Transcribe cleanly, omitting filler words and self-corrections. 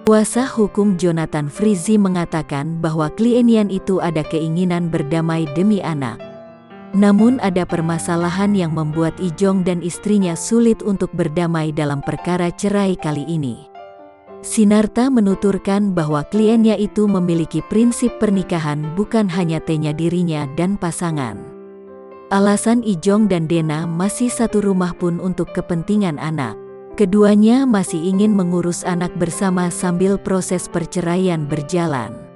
Kuasa hukum Jonathan Frizzy mengatakan bahwa kliennya itu ada keinginan berdamai demi anak. Namun ada permasalahan yang membuat Ijong dan istrinya sulit untuk berdamai dalam perkara cerai kali ini. Sinarta menuturkan bahwa kliennya itu memiliki prinsip pernikahan bukan hanya tanya dirinya dan pasangan. Alasan Ijong dan Dena masih satu rumah pun untuk kepentingan anak. Keduanya masih ingin mengurus anak bersama sambil proses perceraian berjalan.